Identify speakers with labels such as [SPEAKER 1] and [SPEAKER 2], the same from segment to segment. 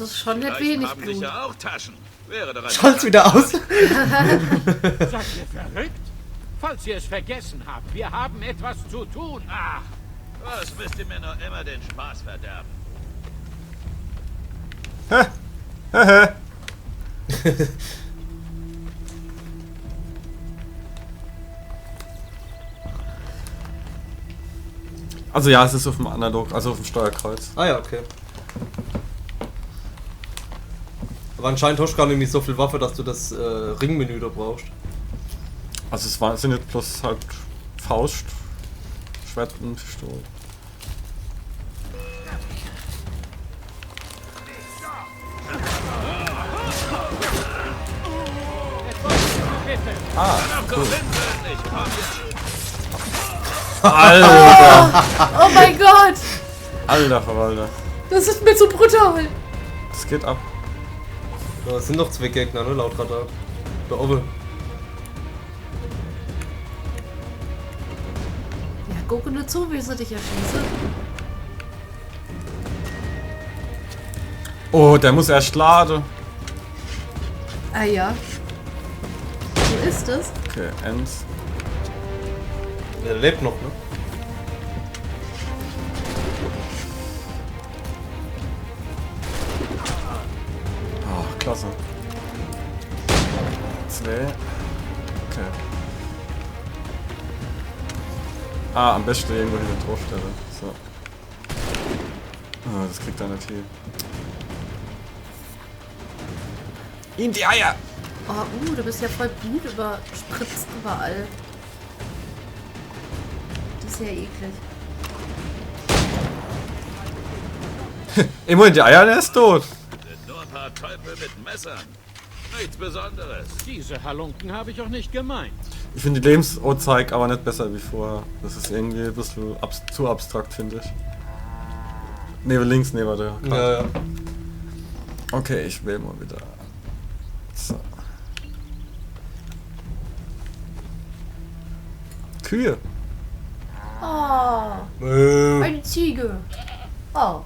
[SPEAKER 1] ist schon nicht
[SPEAKER 2] Die
[SPEAKER 1] wenig
[SPEAKER 2] haben
[SPEAKER 1] Blut.
[SPEAKER 2] sicher auch Taschen. Wäre doch ein
[SPEAKER 3] Schalt's wieder aus.
[SPEAKER 4] Seid ihr verrückt? Falls ihr es vergessen habt, wir haben etwas zu tun. Ach,
[SPEAKER 2] Was müsst ihr mir noch immer den Spaß verderben?
[SPEAKER 5] Also ja, es ist auf dem Analog, also auf dem Steuerkreuz.
[SPEAKER 3] Ah ja, okay. Aber anscheinend hast du gar nicht so viel Waffe, dass du das Ringmenü da brauchst.
[SPEAKER 5] Also sind jetzt bloß halt Faust, Schwert und Pistole. Ah, cool.
[SPEAKER 2] Ich komm hier.
[SPEAKER 5] Alter!
[SPEAKER 1] Oh mein Gott!
[SPEAKER 5] Alter Verwalter.
[SPEAKER 1] Das ist mir zu brutal.
[SPEAKER 5] Das geht ab.
[SPEAKER 3] Da sind noch 2 Gegner, ne, laut Radar. Da oben.
[SPEAKER 1] Ja, gucke nur zu, wie sie dich erschießen.
[SPEAKER 5] Oh, der muss erst laden.
[SPEAKER 1] Ah ja. So ist es.
[SPEAKER 5] Okay, Ends.
[SPEAKER 3] Der lebt noch, ne?
[SPEAKER 5] Oh, klasse. 2. Okay. Ah, am besten irgendwo hier eine Torstelle. So. Oh, das kriegt er nicht hin. In die Eier!
[SPEAKER 1] Oh, du bist ja voll Blut überspritzt überall. Das ist ja eklig.
[SPEAKER 5] Immerhin die Eier, der ist tot.
[SPEAKER 2] Sind nur ein paar Teufel mit Messern. Nichts Besonderes.
[SPEAKER 4] diese Halunken habe ich auch nicht gemeint.
[SPEAKER 5] Ich finde die Lebensanzeige aber nicht besser wie vorher. Das ist irgendwie ein bisschen zu abstrakt, finde ich. Neben links, neben der Karte.
[SPEAKER 3] Ja, ja.
[SPEAKER 5] Okay, ich wähle mal wieder. So. Kühe.
[SPEAKER 1] Oh, eine Ziege. Oh.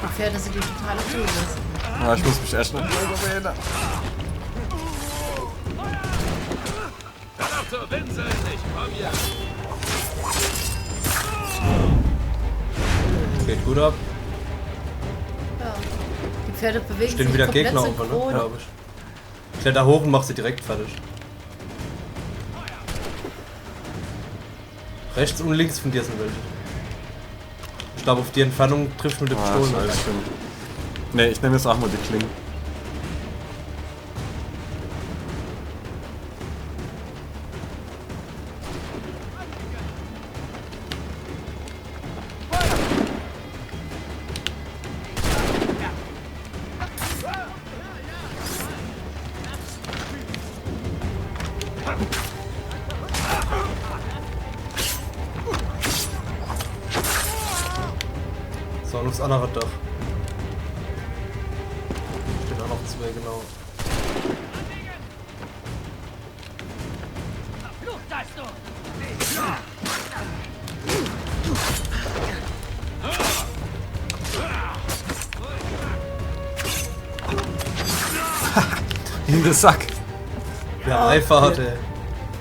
[SPEAKER 1] Die Pferde sind die totale Todes.
[SPEAKER 5] Ja, ich muss mich erst noch überreden.
[SPEAKER 2] Dr. Vincent, ich komm hier.
[SPEAKER 3] Geht gut ab.
[SPEAKER 1] Ja. Die Pferde bewegen
[SPEAKER 3] Stehen
[SPEAKER 1] sich
[SPEAKER 3] wieder
[SPEAKER 1] komplett
[SPEAKER 3] Gegner auf, ne?
[SPEAKER 1] synchron.
[SPEAKER 3] Glaube ich. Kletter hoch und mach sie direkt fertig. Rechts und links von dir sind welche. Ich glaube, auf die Entfernung trifft mit der
[SPEAKER 5] Ah, das
[SPEAKER 3] Pistole.
[SPEAKER 5] ist alles schlimm. Ne, ich nehme jetzt auch mal die Klingen.
[SPEAKER 3] So, und aufs andere Dach. Stehen auch noch 2, genau.
[SPEAKER 5] In den Sack.
[SPEAKER 3] Ja, Eifer hatte.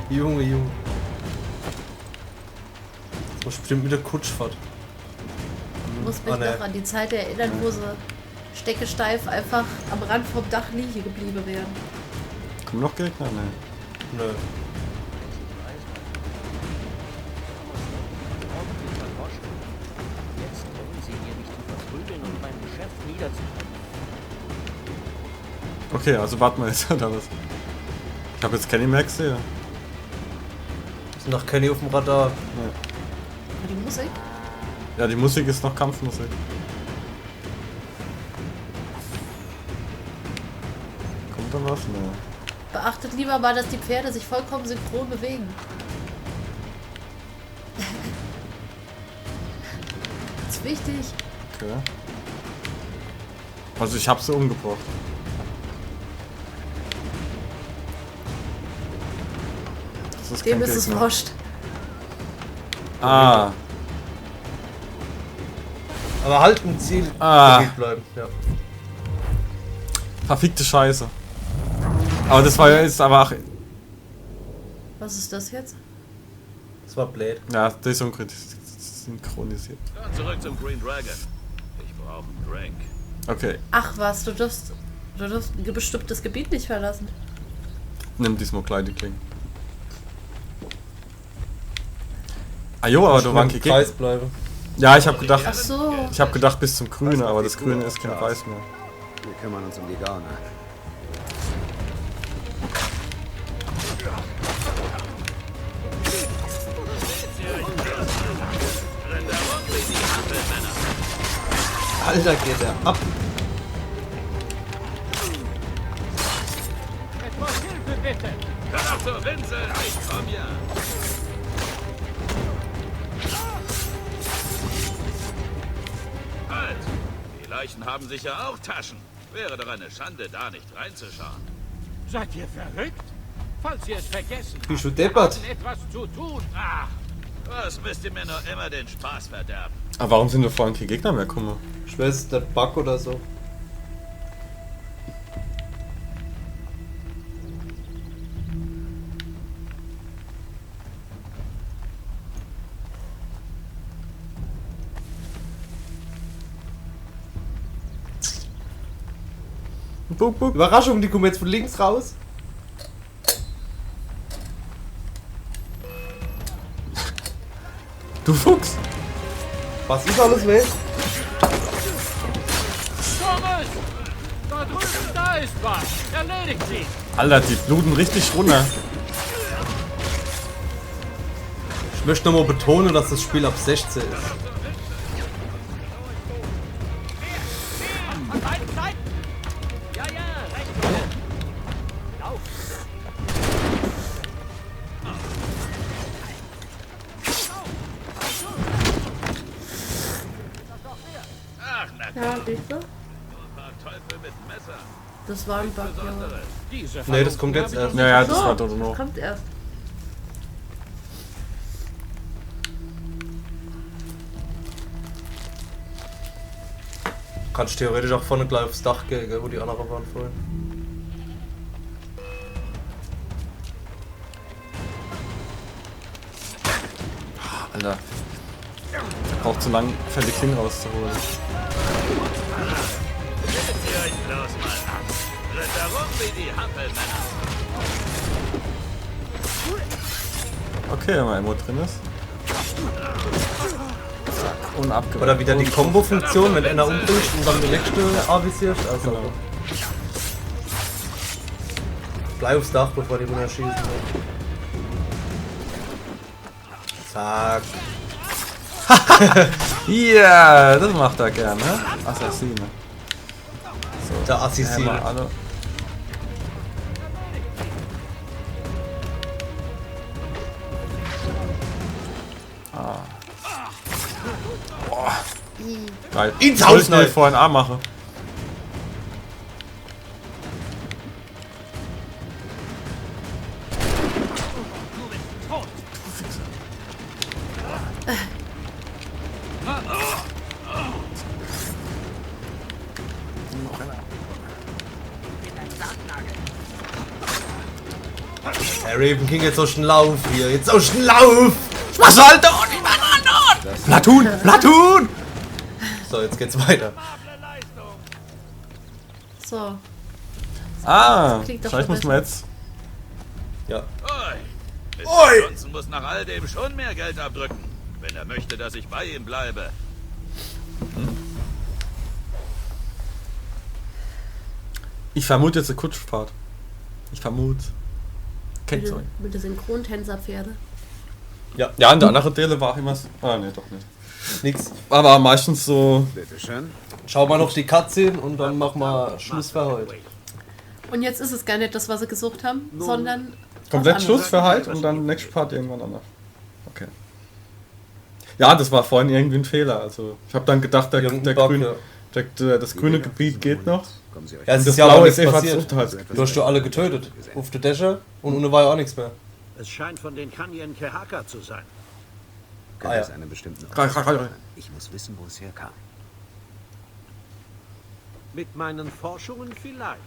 [SPEAKER 3] Junge, Junge. Das muss bestimmt mit der Kutschfahrt.
[SPEAKER 1] Ich muss mich
[SPEAKER 3] ne.
[SPEAKER 1] noch an die Zeit erinnern, wo sie steckesteif einfach am Rand vom Dach liegen geblieben wären.
[SPEAKER 5] Kommen noch Gegner? Ne.
[SPEAKER 3] Nö.
[SPEAKER 6] Jetzt können Sie hier nicht verprügeln und mein Geschäft niederzubrennen.
[SPEAKER 5] Okay, also warten wir jetzt da was. Ich habe jetzt Kenny Max hier.
[SPEAKER 3] Ist nach Kenny auf dem Radar.
[SPEAKER 1] Aber die Musik?
[SPEAKER 5] Ja, die Musik ist noch Kampfmusik. Kommt da was? Ne.
[SPEAKER 1] Beachtet lieber mal, dass die Pferde sich vollkommen synchron bewegen. Das ist wichtig.
[SPEAKER 5] Okay. Also ich hab sie umgebracht. Das ist
[SPEAKER 1] Dem
[SPEAKER 5] kein
[SPEAKER 1] ist es
[SPEAKER 5] Gegner.
[SPEAKER 1] wurscht.
[SPEAKER 5] Ah.
[SPEAKER 3] Aber halt ein Ziel.
[SPEAKER 5] Ah.
[SPEAKER 3] Bleiben. Ja.
[SPEAKER 5] Verfickte Scheiße. Aber das war ja jetzt aber auch...
[SPEAKER 1] Was ist das jetzt?
[SPEAKER 3] Das war blöd.
[SPEAKER 5] Ja, desynchronisiert.
[SPEAKER 2] Dann zurück zum Green Dragon. Ich brauche einen Drink.
[SPEAKER 5] Okay,
[SPEAKER 1] Ach was, du darfst ein bestimmtes Gebiet nicht verlassen.
[SPEAKER 5] nimm diesmal kleine Klingen. Ah jo, aber du warst
[SPEAKER 3] im Kreis bleiben.
[SPEAKER 5] Ja, ich hab gedacht...
[SPEAKER 1] Ach so.
[SPEAKER 5] Ich hab gedacht bis zum Grüne, aber das Grüne ist kein Weiß mehr.
[SPEAKER 7] Wir kümmern uns um die Gauner.
[SPEAKER 3] Alter, geht der ab.
[SPEAKER 4] Etwas Hilfe bitte!
[SPEAKER 2] Komm auf zur Winsel, ich komm ja. Halt! Die Leichen haben sicher auch Taschen. Wäre doch eine Schande, da nicht reinzuschauen.
[SPEAKER 4] Seid ihr verrückt? Falls ihr es vergessen habt,
[SPEAKER 3] Bist du
[SPEAKER 4] wir
[SPEAKER 3] deppert?
[SPEAKER 4] haben etwas zu tun. Ach,
[SPEAKER 2] Was müsst ihr mir noch immer den Spaß verderben?
[SPEAKER 5] Aber warum sind da vorhin keine Gegner mehr? Guck mal.
[SPEAKER 3] Ich weiß, ist der Bug oder so.
[SPEAKER 5] Buck, buck.
[SPEAKER 3] Überraschung, die kommen jetzt von links raus.
[SPEAKER 5] Du Fuchs!
[SPEAKER 3] Was ist alles weg?
[SPEAKER 4] Thomas! Da drüben, da ist was! Erledigt sie!
[SPEAKER 5] Alter, die bluten richtig runter.
[SPEAKER 3] Ich möchte nochmal betonen, dass das Spiel ab 16 ist.
[SPEAKER 6] Von beiden Seiten! Ja, ja, recht so! Lauf!
[SPEAKER 2] Ach, na
[SPEAKER 1] Ja, siehst du?
[SPEAKER 2] ein paar Teufel mit Messer.
[SPEAKER 1] Das war ein Bug, ja.
[SPEAKER 2] Besondere.
[SPEAKER 4] Diese
[SPEAKER 3] Nee, das kommt jetzt erst.
[SPEAKER 5] Ja, ja, das
[SPEAKER 1] So,
[SPEAKER 5] war doch noch.
[SPEAKER 1] kommt erst.
[SPEAKER 3] Kannst theoretisch auch vorne gleich aufs Dach gehen, gell, wo die anderen waren vorhin.
[SPEAKER 5] Alter. Braucht zu lang, fällt die Klinge rauszuholen.
[SPEAKER 2] Seht ihr euch bloß mal an. Rennt herum wie die Hampelmänner.
[SPEAKER 5] Okay, wenn mal Ammo drin ist. Und abgewehrt.
[SPEAKER 3] Oder wieder die Combo-Funktion, wenn einer umbringt und dann die nächste avisierst. Also
[SPEAKER 5] Genau.
[SPEAKER 3] bleib aufs Dach, bevor die runterschießen. Zack.
[SPEAKER 5] Ja, das macht er gerne. Assassine.
[SPEAKER 3] Der
[SPEAKER 5] Hammer,
[SPEAKER 3] Assassine.
[SPEAKER 5] alle. Geil.
[SPEAKER 3] Ins
[SPEAKER 5] Wollte
[SPEAKER 3] Haus
[SPEAKER 5] ich mir
[SPEAKER 3] rein.
[SPEAKER 5] vorhin auch machen.
[SPEAKER 3] Der Raven King jetzt so Schlauf hier. Jetzt so Schlauf!
[SPEAKER 5] Was soll das? Platoon! Platoon!
[SPEAKER 3] So, jetzt geht's weiter.
[SPEAKER 1] So.
[SPEAKER 5] Ah,
[SPEAKER 1] Klingt doch
[SPEAKER 5] vielleicht
[SPEAKER 1] schon
[SPEAKER 5] muss man jetzt...
[SPEAKER 3] Ja.
[SPEAKER 2] Oi!
[SPEAKER 3] Oi!
[SPEAKER 2] Johnson muss nach all dem schon mehr Geld abdrücken, wenn er möchte, dass ich bei ihm bleibe.
[SPEAKER 5] Ich vermute jetzt eine Kutschfahrt. Ich vermute. Kennt's euch?
[SPEAKER 1] Mit den Synchrontänzerpferde.
[SPEAKER 3] Ja.
[SPEAKER 5] Ja, in der anderen Teile war auch immer... Ah, nee, doch nicht.
[SPEAKER 3] Nix.
[SPEAKER 5] Aber meistens so...
[SPEAKER 7] Bitteschön.
[SPEAKER 3] Schau mal noch die Cutscene und dann machen wir Schluss für heute.
[SPEAKER 1] Und jetzt ist es gar nicht das, was sie gesucht haben, sondern...
[SPEAKER 5] Komplett
[SPEAKER 1] was
[SPEAKER 5] Schluss für
[SPEAKER 1] anderes.
[SPEAKER 5] heute und dann nächstes Part irgendwann anders. Okay. Ja, das war vorhin irgendwie ein Fehler. Also ich habe dann gedacht, das grüne Gebiet geht noch.
[SPEAKER 7] Kommen Sie euch
[SPEAKER 3] Ja, es
[SPEAKER 5] Und
[SPEAKER 3] ist
[SPEAKER 5] das
[SPEAKER 3] ja auch
[SPEAKER 5] blaue
[SPEAKER 3] nichts
[SPEAKER 5] ist eh fast
[SPEAKER 3] passiert.
[SPEAKER 5] unterhalb.
[SPEAKER 3] Du hast doch alle getötet. Auf der Dächer und unten war ja auch nichts mehr.
[SPEAKER 4] Es scheint von den Kanyen Kehaka zu sein.
[SPEAKER 7] Könnte
[SPEAKER 3] ja.
[SPEAKER 7] es einen bestimmten Ort
[SPEAKER 5] Rein.
[SPEAKER 7] sein. Ich muss wissen, wo es herkam.
[SPEAKER 4] Mit meinen Forschungen vielleicht.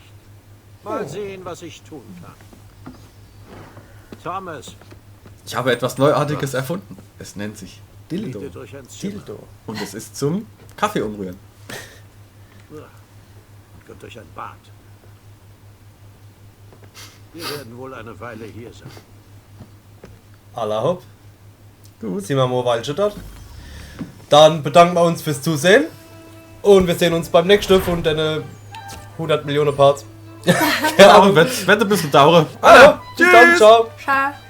[SPEAKER 4] Mal sehen, was ich tun kann. Thomas,
[SPEAKER 5] Ich habe etwas Neuartiges erfunden. Es nennt sich Dildo.
[SPEAKER 4] bietet euch ein Zimmer.
[SPEAKER 5] Und es ist zum Kaffee umrühren.
[SPEAKER 4] Gönnt euch ein Bad. Wir werden wohl eine Weile hier sein.
[SPEAKER 3] Allah hopp.
[SPEAKER 5] Gut.
[SPEAKER 3] Sind wir mal Weilchen dort. Dann bedanken wir uns fürs Zusehen. Und wir sehen uns beim nächsten von den 100 Millionen Parts.
[SPEAKER 5] Genau, wird ein bisschen dauern.
[SPEAKER 3] Bis dann, ciao.
[SPEAKER 1] Ciao.